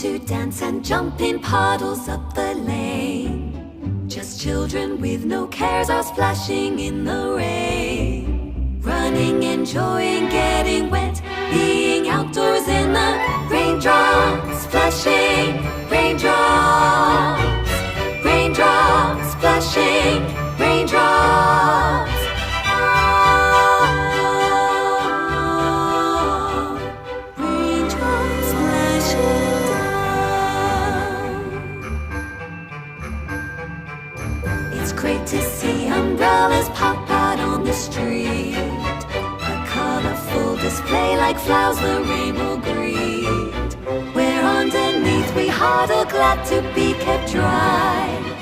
to dance and jump in puddles up the lane. Just children with no cares are splashing in the rain. Running, enjoying, getting wet, being outdoors in the raindrops, splashing, raindrops, raindrops, splashing, raindrops. Raindrops splashing down. It's great to see umbrellas pop out on the street. A colorful display like flowers the rain will greet. Where underneath we huddle glad to be kept dry.